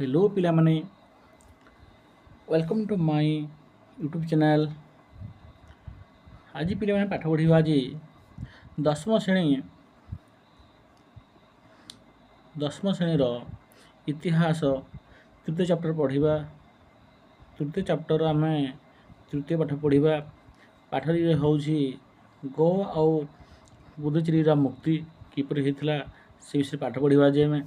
Hello पिला माने welcome to my YouTube channel. आज पिला माने पाठ पढ़िबा आज दशम श्रेणी इतिहास तृतीय चैप्टर पढ़िबा। तृतीय चैप्टर आमे तृतीय पाठ पढ़िबा। पाठ होउछि गोवा और पुदुचेरी रा मुक्ति किपरि हेतला से विषय पाठ पढ़िबा। जे में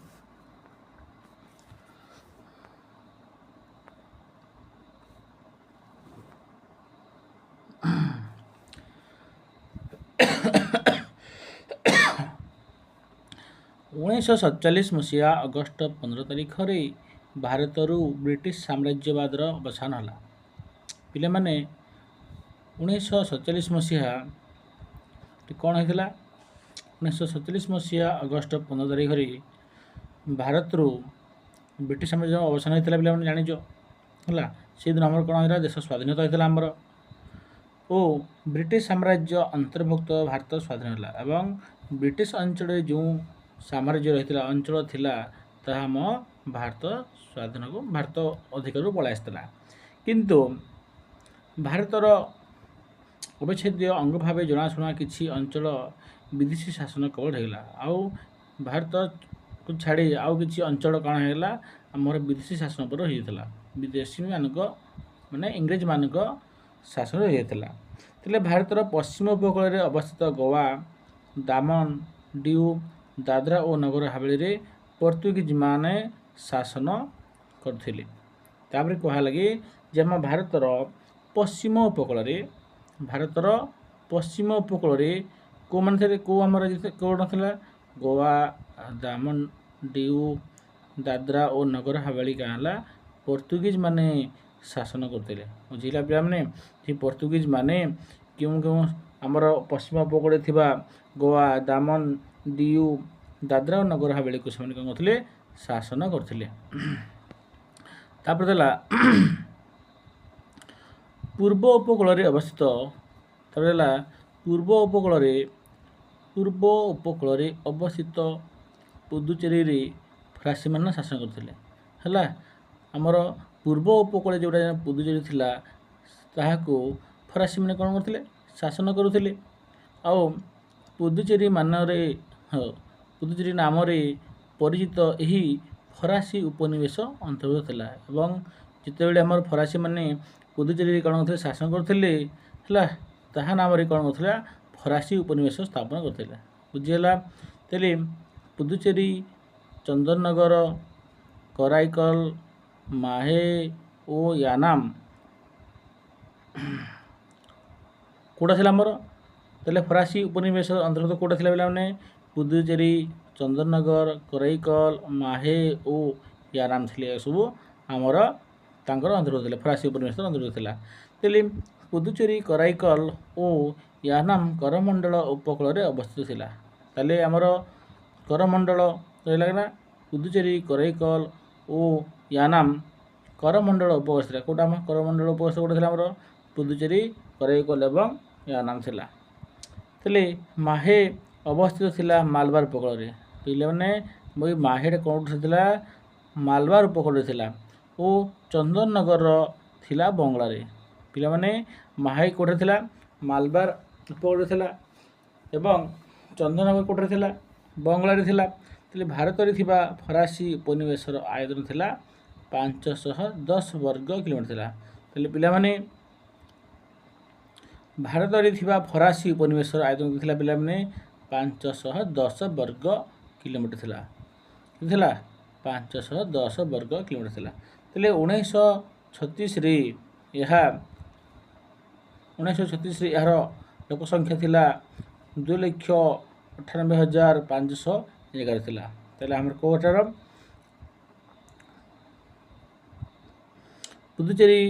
1947 मसीहा अगस्ट 15 तारिख रे भारतरू ब्रिटिश साम्राज्यवाद अवसान होला। पिले माने 1947 मसीहा कौन होता? 1947 मसीहा अगस्ट 15 तारिख रे भारतरू ब्रिटिश साम्राज्य अवसान होता। पिला माने जानिजो होला से दिन हमर कौन होता? देश स्वाधीनता होता हमर ओ ब्रिटिश साम्राज्य अंतर्भुक्त भारत स्वाधीन होला एवं ब्रिटिश अंचल जो साम्राज्य रही अंचल थिला ताहा हम भारत स्वाधीन को भारत अधिकार पलाई आसला। किंतु भारतर अविच्छेद्य अंग भाव जनाशुना किसी अंचल विदेशी शासन कवल होगा। आउ भारत को छाड़ी आउ किसी अंचल कौन होगा आमर विदेशी शासन पर होता। विदेशी मानक माने इंग्रेज मानक शासन होता। तेल भारतर पश्चिम उपकूल अवस्थित गोवा, दामन, डियू, दादरा और नगर हवेली रे पोर्तुगीज माने शासन करथिले। तापर कहा लगे जे हम भारतर पश्चिम उपकूल रे को मन थे को हमर कोन थिला गोवा, दामन, डियू, दादरा और नगर हवेली कहला पोर्तुगीज माने शासन करथिले। बुझिला पिया माने जे पोर्तुगीज माने क्यों क्यों हमर पश्चिम उपकूल थिबा गोवा, दामन, डियू, दादरा और नगर हवेली को से कौन करथिले शासन करथिले। तापर देला पूर्व उपकूल रे अवस्थित तापर देला पूर्व उपकूल रे अवस्थित पुदुचेरी रे फरासी मान शासन करथिले। हला हमर पूर्व उपकूल जोटा पुदुचेरी थिला ताहाको फरासी माने कौन करथिले शासन करुथिले। आ पुदुचेरी मानरे पुदुचेरी नाम रे परिचित यही फरासी उपनिवेश अंतर्गत थिला एवं जिते बेले हमर फरासी माने पुदुचेरी कौन करथिले शासन करथिले हला ताहा नाम रे कौन करथिला फरासी उपनिवेश स्थापन करथिले। बुझिला तेले पुदुचेरी, चंदननगर, कराईकल, माहे ओ यानाम कोटा थिला हमर तेले फरासी उपनिवेश अंतर्गत कोटा थिला बेला माने पुदुचेरी, चंदननगर, कराईकल, माहे ओ यानाम थिले सब हमर तांकर अंतर्गत थिला फरासी उपनिवेश अंतर्गत थिला। तेले पुदुचेरी, कराईकल ओ यानाम करमंडल उपकूल रे अवस्थित थिला। ताले हमर करमंडल रहला ना पुदुचेरी, कराईकल ओ यानाम करमंडल उपकूल थिला। कोटा हम करमंडल उपकूल कोटा थिला हमर पुदुचेरी, कराईकल एवं यानाम थिला। तेले माहे अवस्थित थिला मालबार उपकूल रे। पिले माने मोई माहेड कोन थिला मालबार उपकूल थिला ओ चंदननगर थिला बंगला रे। पिले माने माहे कोठे थिला मालबार उपकूल थिला एवं चंदननगर कोठे थिला बंगला रे थिला। तेले भारत रे थिबा फरासी उपनिवेशर आयतन थिला 510 वर्ग किलोमीटर थिला। तेले पिला माने भारत रे थिबा फरासी उपनिवेशर आयतन थिला पिला माने 510 वर्ग किलोमीटर थिला। थिला 510 वर्ग किलोमीटर थिला। तेले 1936 रे यह 1936 रे यार लोक संख्या थिला 2,98,511 थिला। तेले हमर कोटार पुदुचेरी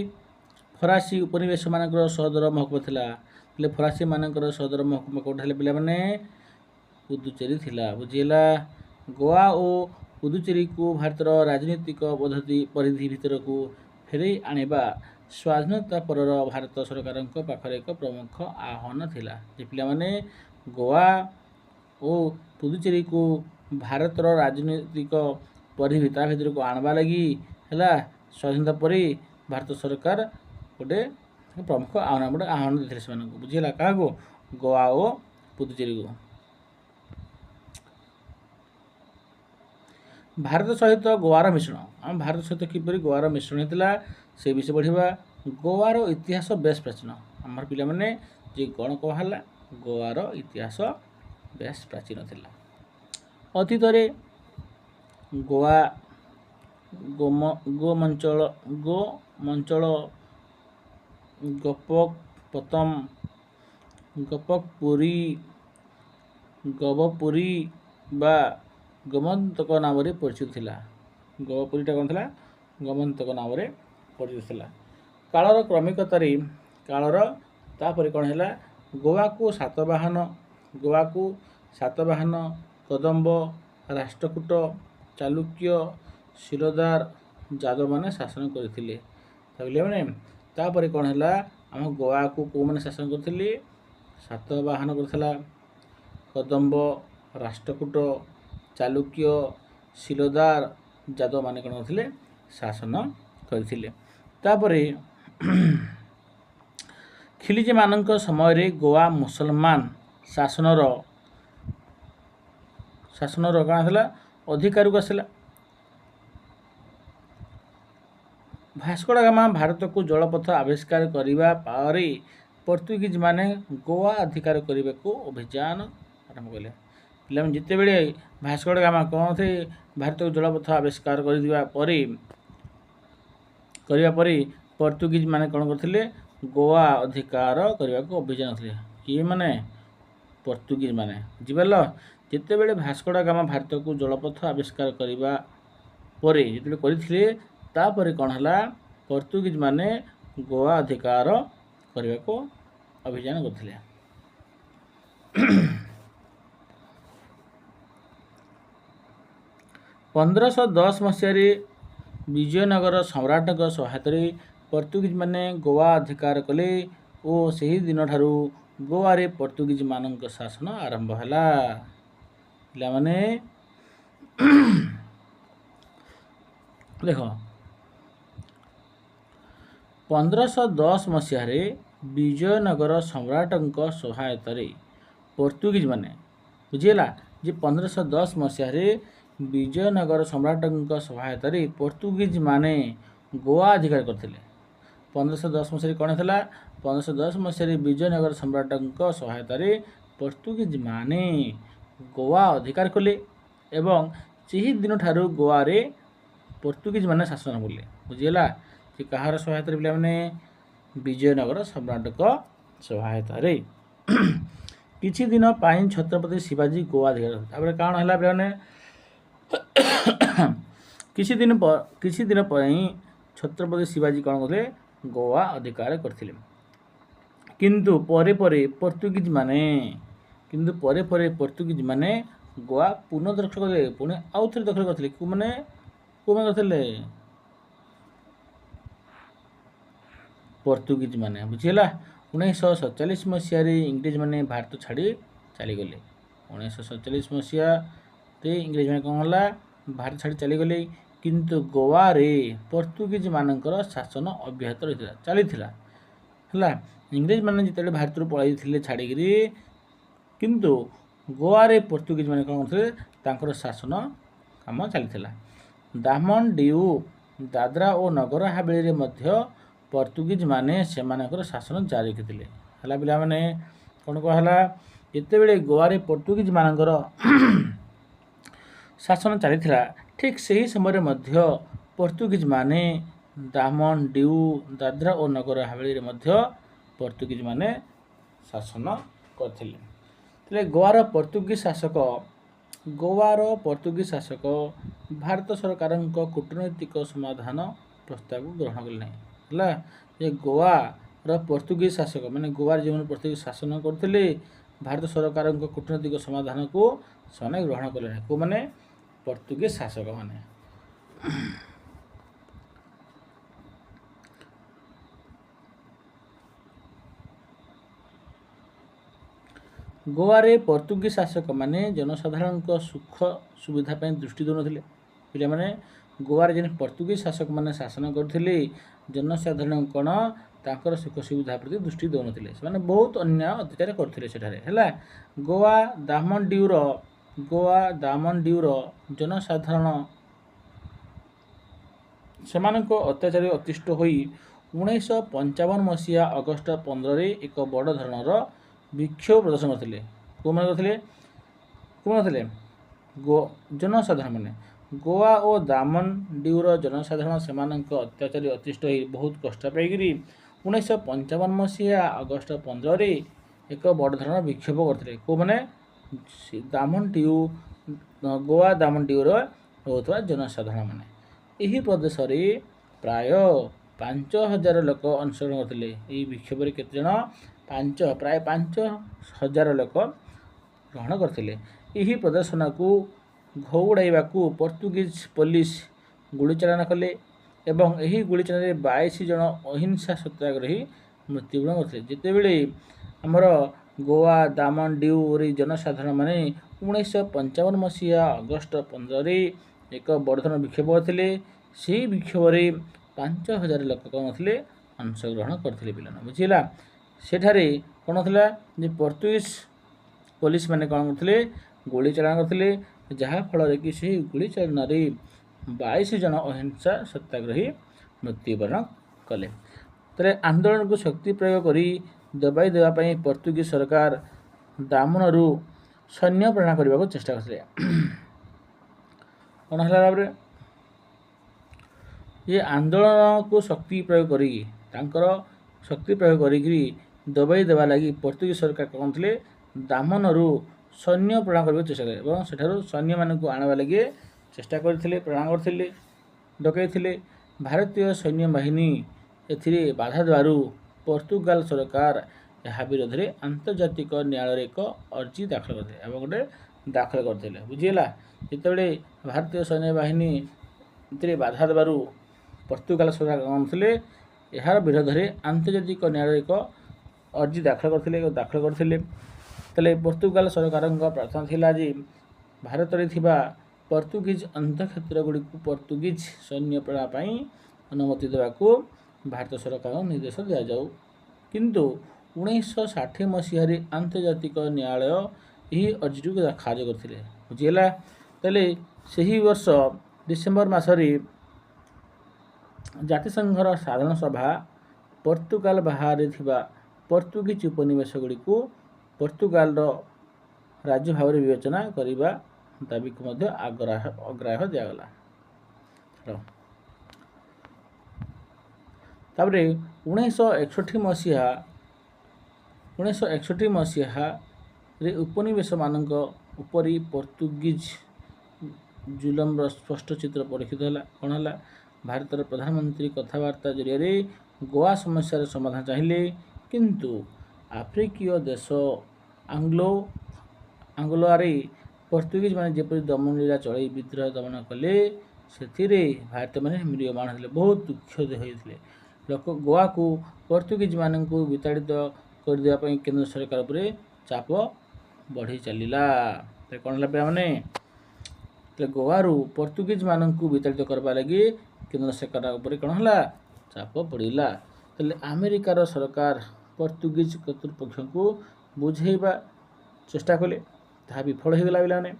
फरासी उपनिवेश मानकर सदर महकुमा थिला। तेले फरासी मानकर सदर महकुमा कोठा थिला पिला माने पुदुचेरी थिला। बुझिला गोवा ओ पुदुचेरी को भारतर राजनीतिक परिधि भितर को फेरै आनिबा स्वाधीनता परर भारत सरकार पाखरे एक प्रमुख आह्वान थिला। जे पिला माने गोवा ओ पुदुचेरी को भारतर राजनीतिक परिधि भितर को आनबा लगी ହେଲା। ସ୍ୱାଧୀନତା ପରେ ଭାରତ ସରକାର ଗୋଟେ ପ୍ରମୁଖ ଆହ୍ୱାନ ଦେଇଥିଲେ ସେମାନଙ୍କୁ, ବୁଝିହେଲା। କାହାକୁ? ଗୋଆ ଓ ପୁଦୁଚେରୀକୁ। ଭାରତ ସହିତ ଗୋଆର ମିଶ୍ରଣ। ଆମ ଭାରତ ସହିତ କିପରି ଗୋଆର ମିଶ୍ରଣ ହେଇଥିଲା ସେ ବିଷୟ ପଢ଼ିବା। ଗୋଆର ଇତିହାସ ବେଶ ପ୍ରାଚୀନ। ଆମର ପିଲାମାନେ ଯେ କ'ଣ କୁହାହେଲା, ଗୋଆର ଇତିହାସ ବେଶ ପ୍ରାଚୀନ ଥିଲା। ଅତୀତରେ ଗୋଆ ଗୋମଞ୍ଚଳ ଗୋପକପତମ ଗବପୁରୀ ବା ଗୋମନ୍ତକ ନାମରେ ପରିଚିତ ଥିଲା। ଗବପୁରୀଟା କ'ଣ ଥିଲା? ଗୋମନ୍ତକ ନାମରେ ପରିଚିତ ଥିଲା। ତାପରେ କ'ଣ ହେଲା? ଗୋଆକୁ ସାତବାହନ, କଦମ୍ବ, ରାଷ୍ଟ୍ରକୂଟ, ଚାଲୁକ୍ୟ, ଶିରଦାର, ଯାଦବମାନେ ଶାସନ କରିଥିଲେ। ତାପରେ କ'ଣ ହେଲା? ଆମ ଗୋଆକୁ କେଉଁମାନେ ଶାସନ କରିଥିଲେ? ସାତବାହନ କରିଥିଲା, କଦମ୍ବ, ରାଷ୍ଟ୍ରକୂଟ, ଚାଲୁକ୍ୟ, ଶିଲଦାର, ଯାଦବମାନେ କ'ଣ କରିଥିଲେ? ଶାସନ କରିଥିଲେ। ତାପରେ ଖିଲଜୀମାନଙ୍କ ସମୟରେ ଗୋଆ ମୁସଲମାନ ଶାସନର କ'ଣ ଥିଲା? ଅଧିକାରକୁ ଆସିଲା। ଭାସ୍କୋ ଡା ଗାମା ଭାରତକୁ ଜଳପଥ ଆବିଷ୍କାର କରିବା ପରେ ପର୍ତ୍ତୁଗୀଜମାନେ ଗୋଆ ଅଧିକାର କରିବାକୁ ଅଭିଯାନ ଆରମ୍ଭ କଲେ। ପିଲାମାନେ ଯେତେବେଳେ ଭାସ୍କୋ ଡା ଗାମା ଭାରତକୁ ଜଳପଥ ଆବିଷ୍କାର କରିବା ପରେ ପର୍ତ୍ତୁଗୀଜମାନେ କ'ଣ କରିଥିଲେ? ଗୋଆ ଅଧିକାର କରିବାକୁ ଅଭିଯାନ ଥିଲେ। କିଏ ମାନେ? ପର୍ତ୍ତୁଗୀଜମାନେ। ବୁଝିପାରିଲ? ଯେତେବେଳେ ଭାସ୍କୋ ଡା ଗାମା ଭାରତକୁ ଜଳପଥ ଆବିଷ୍କାର କରିବା ପରେ ଯେତେବେଳେ କରିଥିଲେ, ତାପରେ କ'ଣ ହେଲା? ପର୍ତ୍ତୁଗୀଜମାନେ ଗୋଆ ଅଧିକାର କରିବାକୁ ଅଭିଯାନ କରିଥିଲେ। 1510 ମସିହାରେ ବିଜୟନଗର ସମ୍ରାଟଙ୍କ ସହାୟତାରେ ପର୍ତ୍ତୁଗୀଜମାନେ ଗୋଆ ଅଧିକାର କଲେ ଓ ସେହି ଦିନଠାରୁ ଗୋଆରେ ପର୍ତ୍ତୁଗୀଜମାନଙ୍କ ଶାସନ ଆରମ୍ଭ ହେଲା। ପିଲାମାନେ ଦେଖ, 1510 ମସିହାରେ ବିଜୟନଗର ସମ୍ରାଟଙ୍କ ସହାୟତାରେ ପର୍ତ୍ତୁଗୀଜମାନେ, ବୁଝିହେଲା, ଯେ 1510 ମସିହାରେ ବିଜୟନଗର ସମ୍ରାଟଙ୍କ ସହାୟତାରେ ପର୍ତ୍ତୁଗୀଜମାନେ ଗୋଆ ଅଧିକାର କରିଥିଲେ। 1510 ମସିହାରେ କ'ଣ ହେଇଥିଲା? 1510 ମସିହାରେ ବିଜୟନଗର ସମ୍ରାଟଙ୍କ ସହାୟତାରେ ପର୍ତ୍ତୁଗୀଜମାନେ ଗୋଆ ଅଧିକାର କଲେ ଏବଂ ସେହି ଦିନଠାରୁ ଗୋଆରେ ପର୍ତ୍ତୁଗୀଜମାନେ ଶାସନ କଲେ। ବୁଝିହେଲା? ଯେ କାହାର ସହାୟତାରେ ପିଲାମାନେ? ବିଜୟନଗର ସମ୍ରାଟଙ୍କ ସହାୟତାରେ। କିଛି ଦିନ ପାଇଁ ଛତ୍ରପତି ଶିବାଜୀ ଗୋଆ ଅଧିକାର କଲେ। ତାପରେ କ'ଣ ହେଲା ପିଲାମାନେ? କିଛି ଦିନ ପାଇଁ ଛତ୍ରପତି ଶିବାଜୀ କ'ଣ କଲେ? ଗୋଆ ଅଧିକାର କରିଥିଲେ। କିନ୍ତୁ ପରେ ପରେ ପର୍ତ୍ତୁଗୀଜମାନେ ଗୋଆ ପୁନର୍ଦଖଲ କଲେ। ପୁଣି ଆଉ ଥରେ ଦଖଲ କରିଥିଲେ। କେଉଁମାନେ କରିଥିଲେ? ପର୍ତ୍ତୁଗୀଜମାନେ। ବୁଝିହେଲା? 1947 ମସିହାରେ ଇଂରେଜମାନେ ଭାରତ ଛାଡ଼ି ଚାଲିଗଲେ। 1947 ମସିହାରେ ଇଂରେଜମାନେ କ'ଣ ହେଲା? ଭାରତ ଛାଡ଼ି ଚାଲିଗଲେ। କିନ୍ତୁ ଗୋଆରେ ପର୍ତ୍ତୁଗୀଜମାନଙ୍କର ଶାସନ ଅବ୍ୟାହତ ଚାଲିଥିଲା। ହେଲା, ଇଂରେଜମାନେ ଯେତେବେଳେ ଭାରତରୁ ପଳାଇଥିଲେ ଛାଡ଼ିକିରି, କିନ୍ତୁ ଗୋଆରେ ପର୍ତ୍ତୁଗୀଜମାନେ କ'ଣ କରୁଥିଲେ? ତାଙ୍କର ଶାସନ କାମ ଚାଲିଥିଲା। ଦାମନ, ଡିଉ, ଦାଦ୍ରା ଓ ନଗର ହାବେଳୀରେ ମଧ୍ୟ ପର୍ତ୍ତୁଗୀଜମାନେ ସେମାନଙ୍କର ଶାସନ ଜାରି ରଖିଥିଲେ। ହେଲା ପିଲାମାନେ, କ'ଣ କୁହାହେଲା? ଯେତେବେଳେ ଗୋଆରେ ପର୍ତ୍ତୁଗୀଜମାନଙ୍କର ଶାସନ ଚାଲିଥିଲା, ଠିକ୍ ସେହି ସମୟରେ ମଧ୍ୟ ପର୍ତ୍ତୁଗୀଜମାନେ ଦାମନ, ଡିଉ, ଦାଦ୍ରା ଓ ନଗର ହାବେଳୀରେ ମଧ୍ୟ ପର୍ତ୍ତୁଗୀଜମାନେ ଶାସନ କରିଥିଲେ। ହେଲେ ଗୋଆର ପର୍ତ୍ତୁଗୀଜ ଶାସକ ଭାରତ ସରକାରଙ୍କ କୂଟନୈତିକ ସମାଧାନ ପ୍ରସ୍ତାବକୁ ଗ୍ରହଣ କଲେ ନାହିଁ। ହେଲା, ଯେ ଗୋଆର ପର୍ତ୍ତୁଗୀଜ ଶାସକ ମାନେ ଗୋଆରେ ଯେଉଁମାନେ ପର୍ତ୍ତୁଗୀଜ ଶାସନ କରୁଥିଲେ, ଭାରତ ସରକାରଙ୍କ କୂଟନୈତିକ ସମାଧାନକୁ ସେମାନେ ଗ୍ରହଣ କଲେ ନାହିଁ। କେଉଁମାନେ? ପର୍ତ୍ତୁଗୀଜ ଶାସକମାନେ। ଗୋଆରେ ପର୍ତ୍ତୁଗୀଜ ଶାସକମାନେ ଜନସାଧାରଣଙ୍କ ସୁଖ ସୁବିଧା ପାଇଁ ଦୃଷ୍ଟି ଦେଉନଥିଲେ। ପିଲାମାନେ, गोवार जेन पर्तुगीज शासक मैंने शासन करथिले जनसाधारण कौन तांकर सुख सुविधा प्रति दृष्टि दौनथिले से बहुत अन्याय अत्याचार करथिले सेठारे हैला। गोवा दामन डिउर जनसाधारण सेमानक अत्याचार अतिष्ठ होई 1955 मसीहा अगस्ट 15 एक बड़ धरणर विक्षोभ प्रदर्शन करथिले। कोमन करथिले जनसाधारण माने गोवा और दामन डिउर जनसाधारण सेमानक अत्याचार अतिष्ठ होई बहुत कष्ट पाइकरी 1955 मसीहा अगस्ट 15 एक बड़ धरणर विक्षोभ करथिले। को माने गोवा दामन डिउर होता जनसाधारण माने यही प्रदेश रे प्राय 5000 लोक अंशग्रहण करथिले। यही विक्षोभ रे केते जण प्राय 5000 लोक ग्रहण करथिले। यही प्रदर्शन को घौड़ाइबा को पर्तुगीज पुलिस गुलीचालन कले एवं यही गुलीचालन 22 जन अहिंसा सत्याग्रही मृत्युवरण करथिले। जेतेबेले हमर गोवा दामन डिउ जनसाधारण माने 1955 मसीहा अगस्ट 15 एक बड़धरण विक्षोभ करथिले। से विक्षोभ रे 5000 लोक कौन थे अंशग्रहण करथिले पिलाना बुझिला। सेठारे कौन थिला जे पर्तुगीज पुलिस माने कौन करथिले गोली चालन करथिले जहा फल रे कि से गोली चालन रे 22 जन अहिंसा सत्याग्रही मृत्युवरण कले। तरे आंदोलन को शक्ति प्रयोग करी दबाई देवा पई पर्तुगीज सरकार दामनरु सैन्य प्रेरणा करबा को चेष्टा करथिले। कौन हला बाबरे ये आंदोलन को शक्ति प्रयोग करी दबाई देवा लगी पर्तुगीज सरकार कौन थे दामनरु सैन्य प्रेरणा करबा चेष्टा करे और सेठारु सैन्य मानक आनबा लगी चेष्टा करथिले प्रेरणा करथिले डकैथिले। भारतीय सैन्य बाहिनी एथिरे बाधा देवारु पर्तुगाल सरकार यह विरोध में आंतर्जातिक न्यायालय एक अर्जी दाखल करते गोटे दाखल करते बुझीगला। जितेबाला भारतीय सैन्य बाहिनी बाधा देवारु पर्तुगाल सरकार कौन थे यार विरोध में आंतर्जातिक न्यायालय एक अर्जी दाखल करते पर्तुगाल सरकार प्रार्थना थिला जे भारत में थिबा पर्तुगीज अंतक्षेत्र गुड़ी पर्तुगीज सैन्य प्रेरणा पाई अनुमति देवाको भारत सरकार निर्देश दिया जाऊ। किंतु 1960 मसीह आंतर्जातिक न्यायालय यही अर्जी को खारिज करथिले बुझीगला। तले सही वर्ष डिसेम्बर मासरे जातिसंघर साधारण सभा पर्तुगाल बाहर थिबा पर्तुगीज उपनिवेश गुड़ी को पर्तुगाल राज्य भाव में विवेचना करने दाबी को अग्राह्य दिगला। तापरे 1961 मसीहा रे उपनिवेश मानक उपरी पर्तुगीज जुलम स्पष्ट चित्र परिलक्षित है। कौन है भारत प्रधानमंत्री कथबार्ता जरिए गोवा समस्या समाधान चाहिए किंतु आफ्रिकीय देश आंग्लोआरे पर्तुगीज माने जेपरि दमन लीला चढ़ई विद्रोह दमन कले से भारतीय माने म्रियमाण होते बहुत दुखित होते लोक गोवा को पर्तुगीज मान को विताड़ित करदेवाई केंद्र सरकार पर चाप बढ़ी चलला। कौन है मैंने गोवारू पर्तुगीज मान को विताड़ित करवा लगी केंद्र सरकार उपर कौन है चाप पड़ा। अमेरिकार सरकार पर्तुगीज कर्तृपक्ष को बुझेबा चेष्टा कले ता विफल होगला पाने।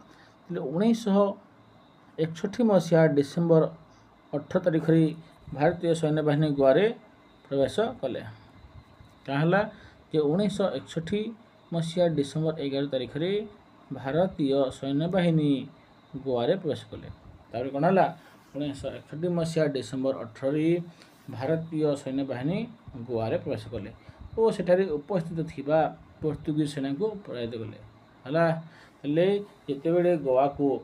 1961 मसीहा डिसेम्बर 18 तारिख भारतीय सैन्य बाहिनी गोवा प्रवेश कले। क्या 1961 मसीहा डिसेम्बर 11 तारिख भारतीय सैन्य बाहिनी गोवा प्रवेश कले। तापर कौन है 1961 मसीहा डिसेम्बर 18 भारतीय सैन्य बाहिनी गोवा प्रवेश कले और सेठारे उपस्थित थिबा पर्तुगीज सेना को पराजित कले है। जितेबले गोवा को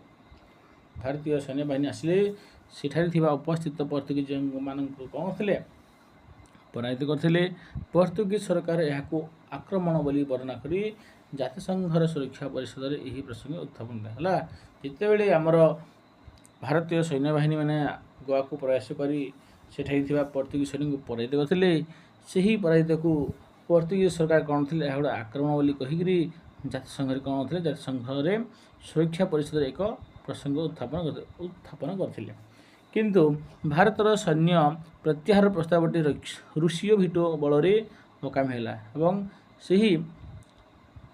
भारतीय सैन्य बाहिनी आसिले सेठारे थिबा उपस्थित पर्तुगीज मान कौन थे पराजित करथिले। पर्तुगीज सरकार यह आक्रमण बोली वर्णना करी जातिसंघर सुरक्षा परिषद में यही प्रसंग उत्थापन है। जितेबले आमर भारतीय सैन्य बाहिनी मैंने गोवा को प्रयास करी सेठाई थिबा पर्तुगीज सैनिक को पराजित करथिले से ही पराजित को पर्तुगीज सरकार कौन थे गोटे आक्रमण बोली कहीकि जातिसंघ कौन थे जातिसंघ सुरक्षा परिषद एक प्रसंग उत्थापन करथिले किंतु भारतर सैन्य प्रत्याहार प्रस्तावटी रूसीय भिटो बल मोकामी है एवं सही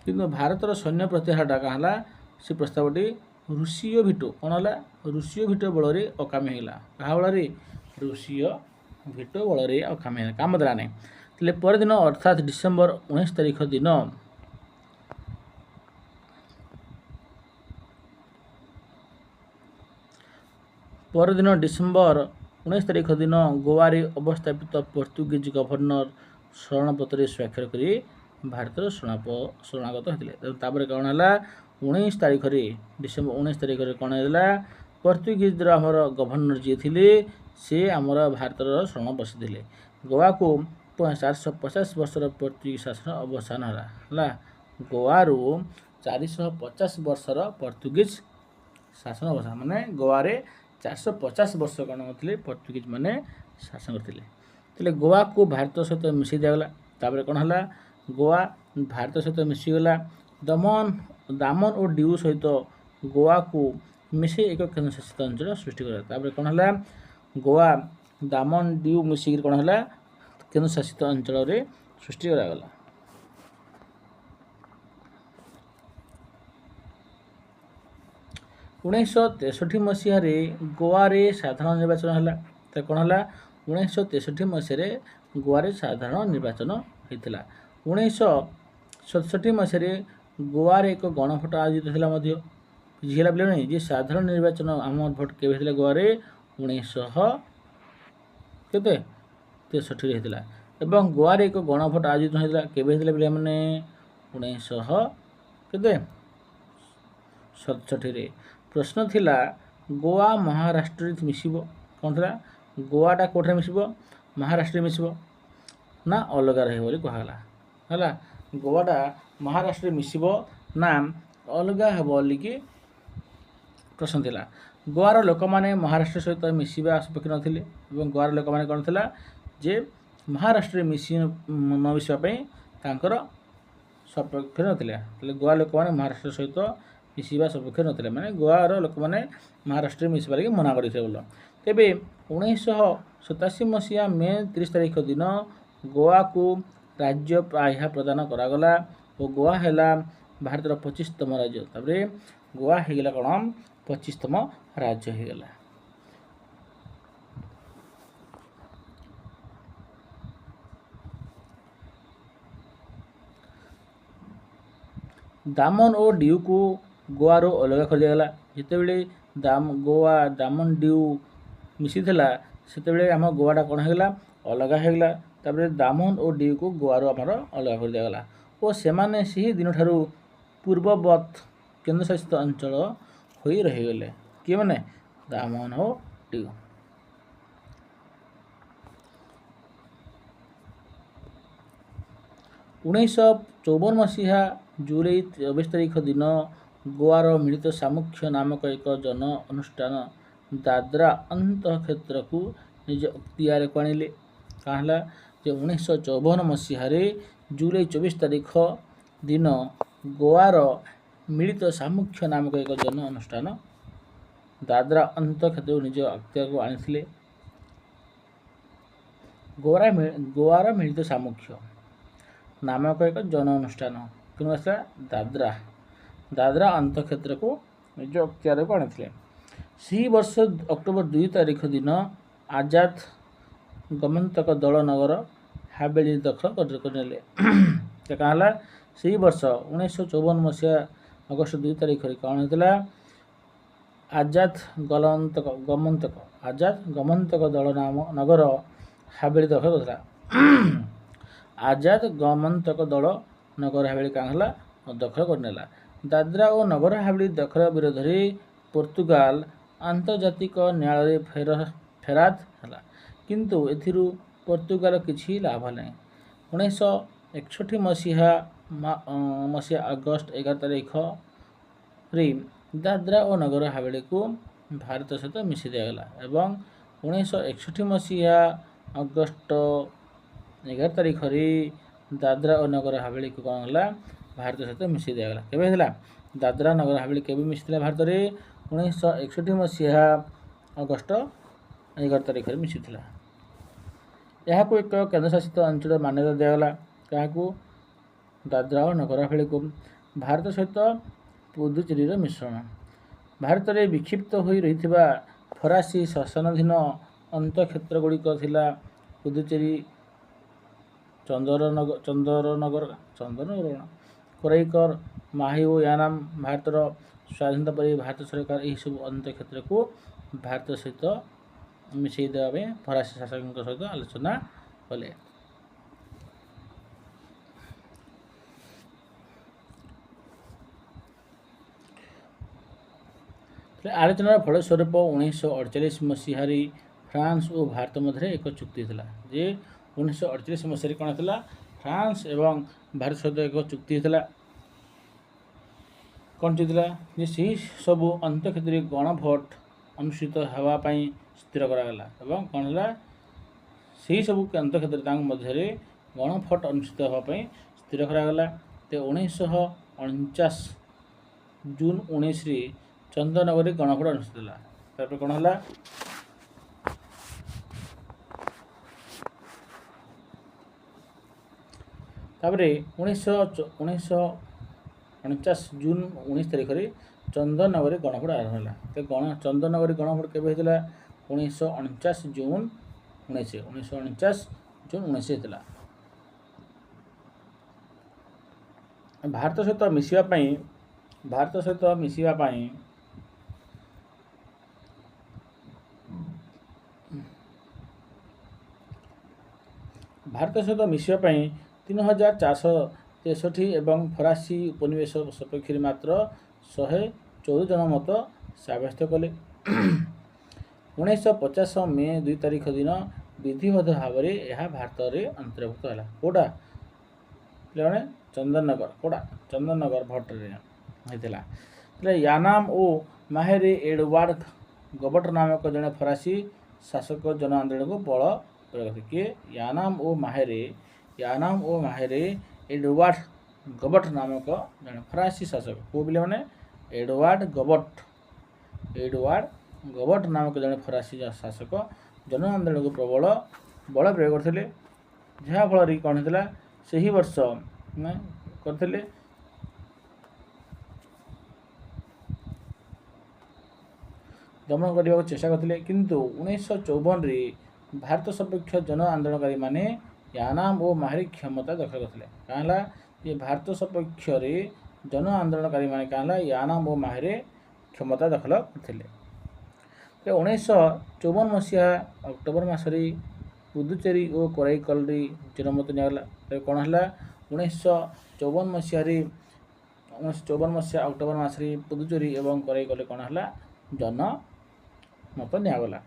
किंतु भारतर सैन्य प्रत्याहारटा क्या से प्रस्तावटी रूसीय भिटो कौन है रूसीय भिटो बल अकामी है क्या बल रूसीय भिटो बल अकामी है काम देला नहीं तेल परदिन अर्थात डिसेम्बर 19 तारिख दिन परदिन डिसेम्बर 19 तारिख दिन गोवा रे अवस्थापित पोर्तुगीज गवर्नर शरणपत्र स्वाक्षर करी भारत शरणागत होते कौन है 19 तारिख डिसेम्बर 19 तारिख कौन है पोर्तुगीज आमर गवर्नर जी थे सी आमर भारत शरण बसी गोवा को 450 वर्षर पोर्तुगीज शासन अवसान है गोवा रू 450 वर्षर पोर्तुगीज शासन अवसान माने गोवा रे 450 वर्ष कौन होते पोर्तुगीज मैंने शासन करते गोवा को भारत सहित मिसई दिगला कौन है गोवा भारत सहित मिसीगला दामन और डिउ सहित गोवा को मिसई एक केन्द्रशासित अंचल सृष्टि कर कौन है गोवा दामन डिउ मिसिक कौन है केन्द्रशासित अंचल सृष्टि करागला 1963 मसीह गोवा रे साधारण निर्वाचन है तो कौन है 1963 मसीह गोवा रे साधारण निर्वाचन होता 1967 मसीह गोवा रे एक गणभोट आयोजित होता बुझीगला बोले नहीं जे साधारण निर्वाचन आम भोट के गोवा रे 1963 होता एवं गोवा रे एक गणभोट आयोजित होता के बोले मैंने 1967 प्रश्न थिला गोवा महाराष्ट्र मिसिब कौन था गोवाटा कौटे मिसिब महाराष्ट्र मिसिब ना अलग रही कहला है गोवाटा महाराष्ट्र मिसिब ना अलग हे कि प्रश्न थिला गोवार लोक मैंने महाराष्ट्र सहित मिसवा सपक्ष नथिले एवं गोवार लोक मैंने कौन थिला जे महाराष्ट्र मिसी न मिसवाई तांकर सपक्ष नथिले गोवा लोक मैंने महाराष्ट्र सहित मिसवा सपक्ष नथिले माने गोवार लोक मैंने महाराष्ट्र मिसवा लगी मना करते बोल तेबे 1987 मसीहा मे 30 तारिख दिन गोवा को राज्य पाह्या प्रदान करागला और गोवा है भारतर 25तम राज्य तापर गोवा होगला कौन 25तम राज्य होगला दामन और डिउ को गोवा रो अलग कर दिगला जितेबले गोवा दामन डिउ मिसी थिला सेतेबले आम गोवाटा कौन होगला अलग होगला तापर दामन और डिउ को गोवा रो आमर अलग कर दिगला और सेमाने सही दिन ठारू पूर्ववत केन्द्रशासित अंचल हो रहीगले किए मैंने दामन और डिउ 1954 मसीहा जुलाई 24 तारिख दिन गोवार मिलित सामुख्य नामक एक जन अनुष्ठान दादरा अंतक्षेत्र को निज अख्तियार को आनिले कहाँ 1954 मसीह जुलाई 24 तारिख दिन गोवार मिलित सामुख्य नामक एक जन अनुष्ठान दादरा अंतक्षेत्र को निज अख्तियार को आनी गोवार मिलित सामुख्य नामक एक जन अनुष्ठान क्यों आसा दादरा अंतक्षेत्र को निज अख्तियार को आनी सी वर्ष अक्टोबर 2 तारिख दिन आजाद गमंतक दल नगर हावेली दखल करने कहाँ से वर्ष 1954 मसीहा अगस्ट 2 तारिख कौन होता आजाद गमंतक दल नाम नगर हावेली दखल करता आजाद गमंतक दल नगर हावेली कहाँ दखल करनेला दादरा और नगर हावेली दखल विरोध में पोर्तुगाल आंतर्जातिक न्यायालय फेराद है किंतु एथिरु पोर्तुगाल किछि लाभ नहीं 1961 मसीहा अगस्ट 11 तारिख रे दादरा और नगर हावेली को भारत सहित मिसी दिगला एवं 1961 मसीहा अगस्ट 11 तारिख रे दादरा और नगर हावेली को कौन है भारत सहित मिसी दिगला केबे हैला दादरा नगर हावेली केबे मिसिला भारत रे 1961 मसीहा अगस्ट 11 तारिख में मिशिथिला। यहाँ एक केन्द्रशासित अंचल मान्यता दिगला क्या दादरा और नगर हवेली को भारत सहित पुदुचेरी मिश्रण। भारत में विक्षिप्त हो रही फरासी शासनाधीन अंतक्षेत्र गुड़िक थिला पुदुचेरी, चंदरनगर कोराइकर, माही और यानाम। भारत स्वाधीनता पर भारत सरकार यही सब अंतक्षेत्र को भारत सहित मिसई देवा फरासी शासकों सहित आलोचना कले। आलोचनार फलस्वरूप 1948 मसीह फ्रांस और भारत मध्य एक चुक्ति था जे 1948 मसीह कौन था फ्रांस एवं भारत सहित एक चुक्ति होता कौन चुक्ति जे से सब अंतक्षेत्र गणभोट अनुष्ठित होगापाई स्थिर करागला एवं कौन है से सब अंतक्षेत्र मध्य गणभोट अनुष्ठित होगापाई स्थिर करागला। तो 1949 जून 19 चंदननगर गणभोट अनुष्ठित है। तापर कौन है तापर 1949 जून 19 तारिख में चंदननगर गणभोट आरंभ है। तो चंदननगर गणभोट केवे होता 1949 जून 1949 जून 19 होता। भारत सहित मिसापी भारत सहित मिसापी भारत सहित मिसापी 3463 एवं फरासी उपनिवेश सपक्ष मात्र 114 जन मत सब्यस्त कले। 1950 मे 2 तारिख दिन विधिबद्ध भाव में यह भारत में अंतर्भुक्त है। कौटा पे चंदननगर कौटा चंदननगर भट्टरे होता। यानाम और माहेरे एडवार्ड गबट नामक जड़े फरासी शासक जन आंदोलन को बल प्रयोग किए। यानाम और माहेरे एडवार्ड गबट नामक जड़े फरासी शासक को बोले मैंने एडवार्ड गबट नामक जड़े फरासी शासक जन आंदोलन को प्रबल बल प्रयोग करते जहाँफल कौन होता से ही वर्ष करते दमन करने को चेष्टा करते किंतु 1954 भारत सपक्ष जन आंदोलनकारी माने यानाम और माहेरी क्षमता दखल करते कहला ये भारत सपक्ष जन आंदोलनकारी माने कहला यानाम और माहेरे क्षमता दखल करते। 1954 मसीहा अक्टोबर मसरी पुदुचेरी और कोराइकल जनमत निगला। कौन है 1954 मसीहा अक्टोबर मसरी पुदुचेरी और कोराइकल कौन है जनमत निगला।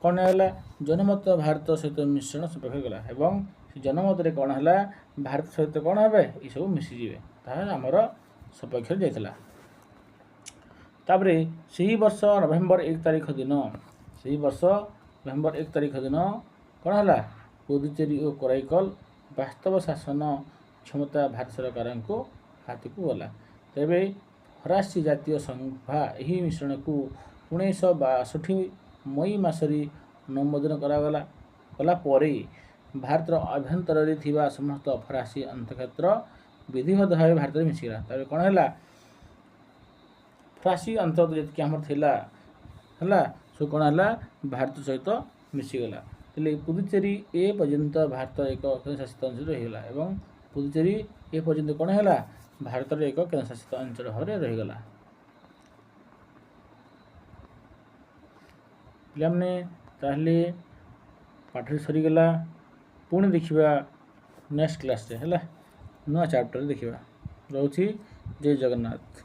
कौन है जनमत भारत सहित मिश्रण सपक्ष गला एवं जनमत कौन है भारत सहित कौन हे ये सब मिशीजे आमर सपक्ष जाता। तापर से वर्ष नवेम्बर 1 तारिख दिन कौन है पुदुचेरी और कोराइकल वास्तव शासन क्षमता भारत सरकार को हाथ को गला। तेरे फरासी जातीय संघा यही मिश्रण को 1962 मई मसरी अनुमोदन करागला कलापर भारत आभ्यंतर थिबा समस्त फरासी अंतक्षेत्र विधिबद्ध भाव भारत में मिशीगला। तापर कौन है फरासी अंतर जी आम थिला है सो कौन है भारत सहित मिशीगला। पुदुचेरी ए पर्यंत भारत एक केन्द्रशासित अंचल रहीगला एवं पुदुचेरी ए पर्यंत कौन है भारत एक केन्द्रशासित अंचल भाव में रहीगला। पे ताहले पाठ सरीगला पुणी देखा नेक्स्ट क्लास है नुआ चैप्टर देखा रोची। जय जगन्नाथ।